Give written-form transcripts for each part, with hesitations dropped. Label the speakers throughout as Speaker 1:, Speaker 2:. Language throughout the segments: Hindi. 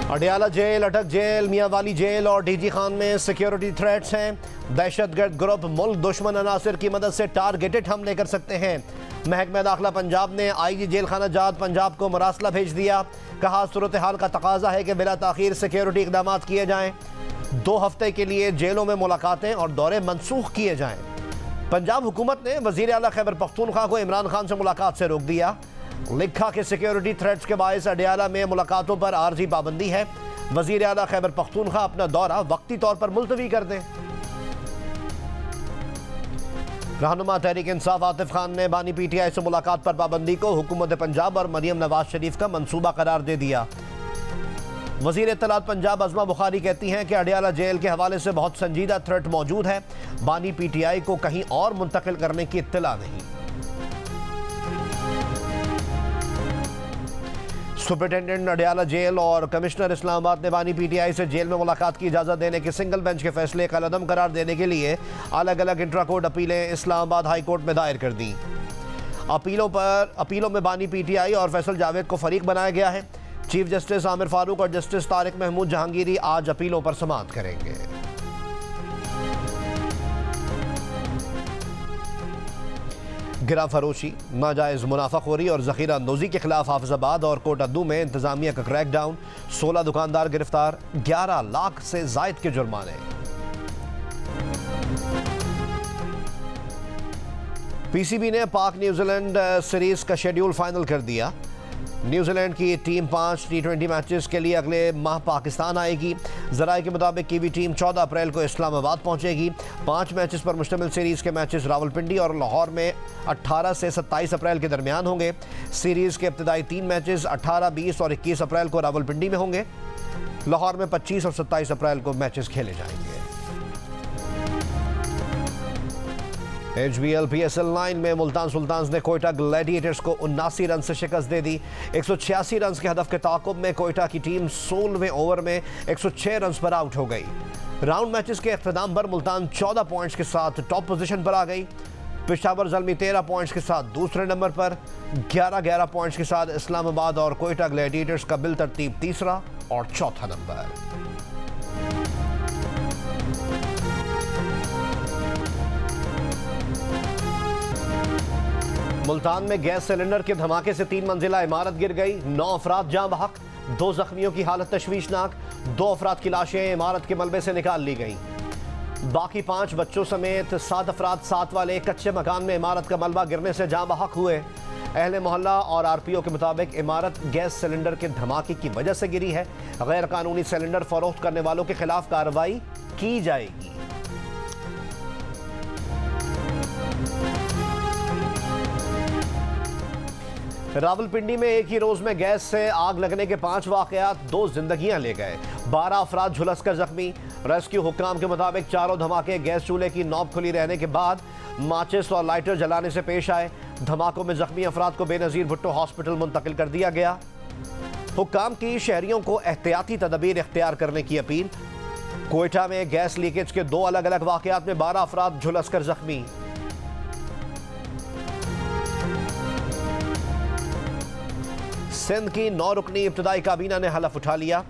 Speaker 1: अडियाला जेल, अटक जेल, मियांवाली जेल और डीजी खान में सिक्योरिटी थ्रेट्स हैं। दहशतगर्द ग्रुप मुल्क दुश्मन अनासर की मदद से टारगेटेड हमले कर सकते हैं। महकमा दाखिला पंजाब ने आईजी जेल खाना जात पंजाब को मरासला भेज दिया। कहा सूरत हाल का तकाजा है कि बिला ताखीर सिक्योरिटी इकदाम किए जाएं। 2 हफ्ते के लिए जेलों में मुलाकातें और दौरे मनसूख किए जाएं। पंजाब हुकूमत ने वजीर आला खैबर पख्तूनख्वा को इमरान खान से मुलाकात से रोक दिया। लिखा कि सिक्योरिटी थ्रेट्स के बायस अडियाला में मुलाकातों पर आर्जी पाबंदी है। वजीर आला खैबर पख्तूनख्वा अपना दौरा वक्ती तौर पर मुलतवी कर दें। रहनुमा तहरीक इंसाफ आतिफ खान ने बानी PTI से मुलाकात पर पाबंदी को हुकूमत पंजाब और मरियम नवाज शरीफ का मंसूबा करार दे दिया। वजीर इत्तलात पंजाब अज़मा बुखारी कहती हैं कि अडियाला जेल के हवाले से बहुत संजीदा थ्रेट मौजूद है। बानी PTI को कहीं और मुंतकिल करने की इत्तला नहीं। सुपरिटेंडेंट अडियाला जेल और कमिश्नर इस्लामाबाद ने बानी PTI से जेल में मुलाकात की इजाज़त देने के सिंगल बेंच के फैसले का कलअदम करार देने के लिए अलग अलग इंट्रा कोर्ट अपीलें इस्लामाबाद हाई कोर्ट में दायर कर दी। अपीलों में बानी PTI और फैसल जावेद को फरीक बनाया गया है। चीफ जस्टिस आमिर फारूक और जस्टिस तारिक महमूद जहांगीरी आज अपीलों पर समाअत करेंगे। गिरा फरोशी, नाजायज़ मुनाफाखोरी और ज़ख़ीरा अंदोज़ी के खिलाफ हाफिज़ाबाद और कोटादू में इंतज़ामिया का क्रैकडाउन। 16 दुकानदार गिरफ्तार, 11 लाख से ज़ायद के जुर्माने। PCB ने पाक न्यूजीलैंड सीरीज़ का शेड्यूल फाइनल कर दिया। न्यूजीलैंड की टीम 5 T20 मैचेस के लिए अगले माह पाकिस्तान आएगी। ज़राए के मुताबिक कीवी टीम 14 अप्रैल को इस्लामाबाद पहुंचेगी। 5 मैचेस पर मुश्तमिल सीरीज़ के मैचेस रावलपिंडी और लाहौर में 18 से 27 अप्रैल के दरमियान होंगे। सीरीज़ के इब्तदाई 3 मैचेस 18, 20 और 21 अप्रैल को रावलपिंडी में होंगे। लाहौर में 25 और 27 अप्रैल को मैचेस खेले जाएंगे। HBL PSL 9 में मुल्तान सुल्तान्स ने कोयटा ग्लैडिएटर्स को 79 रन से शिकस्त दे दी। 186 रन के हदफ के ताक़ुब में कोयटा की टीम 16वें ओवर में 106 रन पर आउट हो गई। राउंड मैचेस के अख्ताम पर मुल्तान 14 पॉइंट्स के साथ टॉप पोजीशन पर आ गई। पेशावर ज़ल्मी 13 पॉइंट्स के साथ दूसरे नंबर पर, 11 पॉइंट्स के साथ इस्लामाबाद और कोयटा ग्लैडिएटर्स का बिल तरतीब तीसरा और चौथा नंबर। मुल्तान में गैस सिलेंडर के धमाके से 3 मंजिला इमारत गिर गई। 9 अफराद जाँ बहक, 2 जख्मियों की हालत तशवीशनाक। 2 अफराद की लाशें इमारत के मलबे से निकाल ली गई। बाकी 5 बच्चों समेत 7 अफराद साथ वाले कच्चे मकान में इमारत का मलबा गिरने से जाँ बहक हुए। अहले मोहल्ला और RPO के मुताबिक इमारत गैस सिलेंडर के धमाके की वजह से गिरी है। गैर कानूनी सिलेंडर फरोख्त करने वालों के खिलाफ कार्रवाई की जाएगी। रावलपिंडी में एक ही रोज में गैस से आग लगने के 5 वाकयात 2 जिंदगियां ले गए। 12 अफराद झुलसकर जख्मी। रेस्क्यू हुक्काम के मुताबिक चारों धमाके गैस चूल्हे की नॉब खुली रहने के बाद माचिस और लाइटर जलाने से पेश आए। धमाकों में जख्मी अफराद को बेनजीर भुट्टो हॉस्पिटल मुंतकिल कर दिया गया। हुक्काम की शहरियों को एहतियाती तदबीर इख्तियार करने की अपील। कोयटा में गैस लीकेज के 2 अलग अलग वाकयात में 12 अफराद झुलसकर जख्मी। सिंध की 9 रुकनी इब्तदाई काबीना ने हलफ उठा लिया।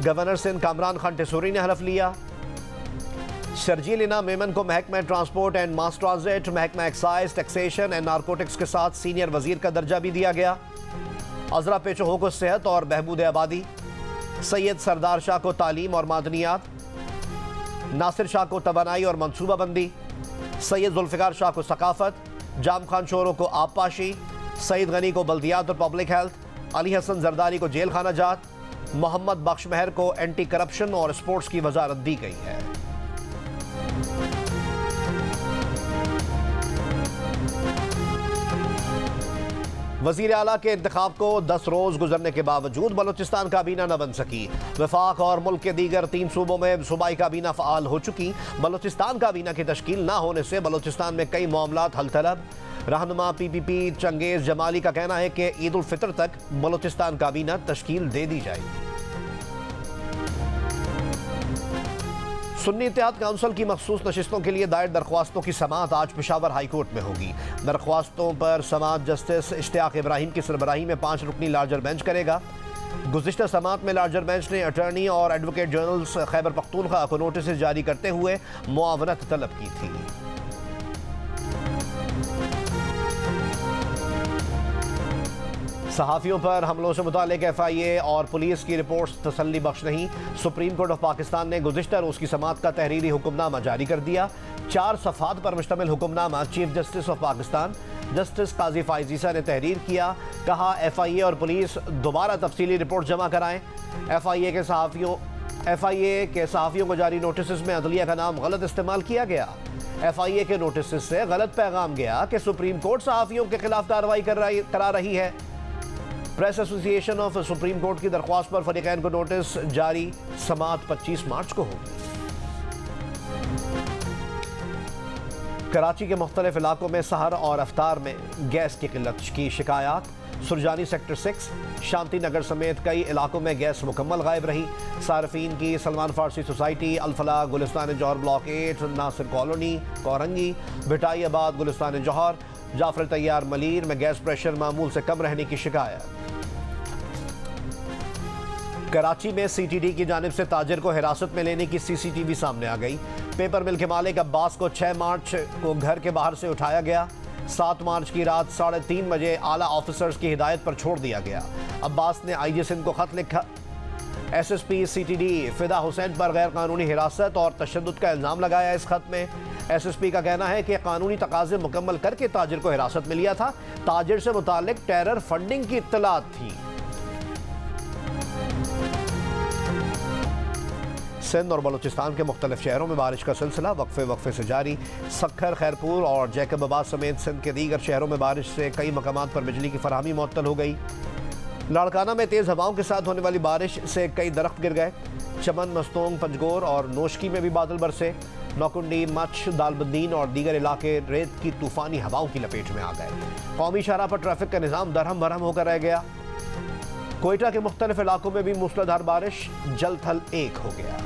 Speaker 1: गवर्नर सिंध कामरान खान टेसूरी ने हलफ लिया। शर्जील इनाम मेमन को महकमा ट्रांसपोर्ट एंड मास ट्रांजिट, महकमा एक्साइज, टैक्सेशन एंड नारकोटिक्स के साथ सीनियर वजीर का दर्जा भी दिया गया। अजरा पेचोहो को सेहत और बहबूद आबादी। सैयद सरदार शाह को तालीम और मादनियात। नासिर शाह को तवानाई और मनसूबाबंदी। सैयद जुल्फ़िकार शाह को सकाफत। जाम खान शोरों को आबपाशी। सईद गनी को बल्दियात और पब्लिक हेल्थ। अली हसन जरदारी को जेल खाना जात। मोहम्मद बख्श महर को एंटी करप्शन और स्पोर्ट्स की वजारत दी गई है। वजीर आला के इंतखाब को 10 रोज गुजरने के बावजूद बलोचिस्तान काबीना न बन सकी। वफाक और मुल्क के दीगर 3 सूबों में सूबाई काबीना फ़ाल हो चुकी। बलोचिस्तान काबीना की तश्कील न होने से बलोचिस्तान में कई मामलात हल तलब। रहनुमा PPP चंगेज़ जमाली का कहना है कि ईद उल फितर तक बलोचिस्तान काबीना तश्कील दे दी जाएगी। सुन्नी इत्तेहाद काउंसिल की मखसूस नशिस्तों के लिए दायर दरख्वास्तों की समाअत आज पेशावर हाई कोर्ट में होगी। दरख्वास्तों पर समाअत जस्टिस इश्तियाक इब्राहिम की सरबराही में 5 रुकनी लार्जर बेंच करेगा। गुज़िश्ता समात में लार्जर बेंच ने अटॉर्नी और एडवोकेट जनरल्स खैबर पख्तूनख्वा को नोटिस जारी करते हुए मुआवनत तलब की थी। सहाफ़ियों पर हमलों से मुतालिक FIA और पुलिस की रिपोर्ट्स तसल्ली बख्श नहीं। सुप्रीम कोर्ट ऑफ पाकिस्तान ने गुज़िश्ता रोज़ की समात का तहरीरी हुक्मनामा जारी कर दिया। 4 सफ़ात पर मुश्तमिल हुक्मनामा chief justice of Pakistan justice Qazi Faez Isa ने तहरीर किया। कहा FIA और पुलिस दोबारा तफसीली रिपोर्ट जमा कराएं। FIA के सहाफ़ियों को जारी नोटिस में अदलिया का नाम गलत इस्तेमाल किया गया। FIA के नोटिस से गलत पैगाम गया कि सुप्रीम कोर्ट सहाफ़ियों के खिलाफ कार्रवाई करा रही है। Press association of supreme court की दरख्वास्त पर फरीकैन को नोटिस जारी। समात 25 मार्च को होगी। कराची के मुख्तलिफ इलाकों में सहर और अफ्तार में गैस की किल्लत की शिकायत। सुरजानी सेक्टर 6, शांति नगर समेत कई इलाकों में गैस मुकम्मल गायब रही। सार्फिन की सलमान फारसी सोसाइटी, अल-फलाह, गुलिस्तान जौहर ब्लॉक 8, नासिर कॉलोनी, कोरंगी, भिटाई आबाद, गुलिस्तान जौहर, जाफर तैयार मलीर में गैस प्रेशर मामूल से कम रहने की शिकायत। कराची में CTD की जानिब से ताजिर को हिरासत में लेने की CCTV सामने आ गई। पेपर मिल के मालिक अब्बास को 6 मार्च को घर के बाहर से उठाया गया। 7 मार्च की रात 3:30 बजे आला ऑफिसर्स की हिदायत पर छोड़ दिया गया। अब्बास ने IG सिंध को खत लिखा। SSP CTD फिदा हुसैन पर गैर कानूनी हिरासत और तशद्दुद का इल्ज़ाम लगाया। इस खत में SSP का कहना है कि कानूनी तकाजे मुकम्मल करके ताजिर को हिरासत में लिया था। ताजिर से मुतालिक टेरर फंडिंग की इत्तलात थी। सिंध और बलूचिस्तान के मुख्तलिफ शहरों में बारिश का सिलसिला वक्फे से जारी। सक्खर, खैरपुर और जैकबाबाद समेत सिंध के दीगर शहरों में बारिश से कई मकामात पर बिजली की फराहमी मुअत्तल हो गई। लाड़काना में तेज़ हवाओं के साथ होने वाली बारिश से कई दरख्त गिर गए। चमन, मस्तोंग, पंजगोर और नोशकी में भी बादल बरसे। नौकुंडी, मच, दालबद्दीन और दीगर इलाके रेत की तूफ़ानी हवाओं की लपेट में आ गए। कौमी शाहराह पर ट्रैफिक का निज़ाम दरहम भरहम होकर रह गया। कोयटा के मुख्तलिफ इलाकों में भी मूसलाधार बारिश, जल थल एक हो गया।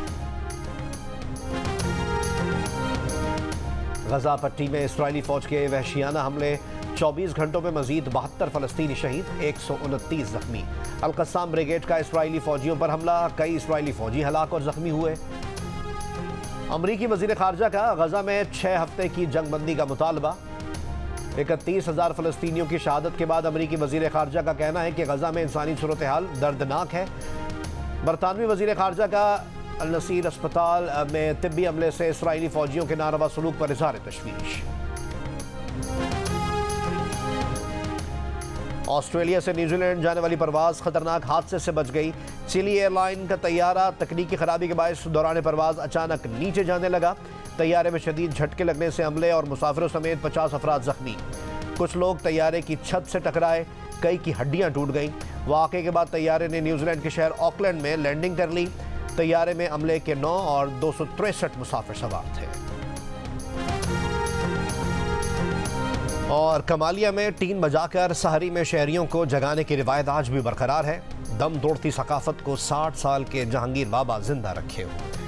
Speaker 1: गजा पट्टी में इस्राइली फौज के वहशियाना हमले, 24 घंटों में मजीद 72 फलस्तीनी शहीद, 129 जख्मी। अल-कस्साम ब्रिगेड का इस्राइली फौजियों पर हमला, कई इस्राइली फौजी हलाक और जख्मी हुए। अमरीकी वजीर खारजा का गजा में 6 हफ्ते की जंगबंदी का मुतालबा। 31,000 फलस्तीनियों की शहादत के बाद अमरीकी वजीर खारजा का कहना है कि गजा में इंसानी सूरत हाल दर्दनाक है। बरतानवी वजीर खारजा का अल-नसीर अस्पताल में तिब्बी अमले से इस्राइली फौजियों के नारवा सलूक पर इज़हार तशवीश। ऑस्ट्रेलिया से न्यूजीलैंड जाने वाली परवाज खतरनाक हादसे से बच गई। चिली एयरलाइन का तैयारा तकनीकी खराबी के बायस दौरान परवाज अचानक नीचे जाने लगा। तैयारे में शदीद झटके लगने से अमले और मुसाफिरों समेत 50 अफराद जख्मी। कुछ लोग तैयारे की छत से टकराए, कई की हड्डियां टूट गईं। वाक़े के बाद तैयारे ने न्यूजीलैंड के शहर ऑकलैंड में लैंडिंग कर ली। तैयारे में अमले के 9 और 263 मुसाफिर सवार थे। और कमालिया में टीन बजाकर सहरी में शहरियों को जगाने की रिवायत आज भी बरकरार है। दम तोड़ती सकाफत को 60 साल के जहांगीर बाबा जिंदा रखे हुए हैं।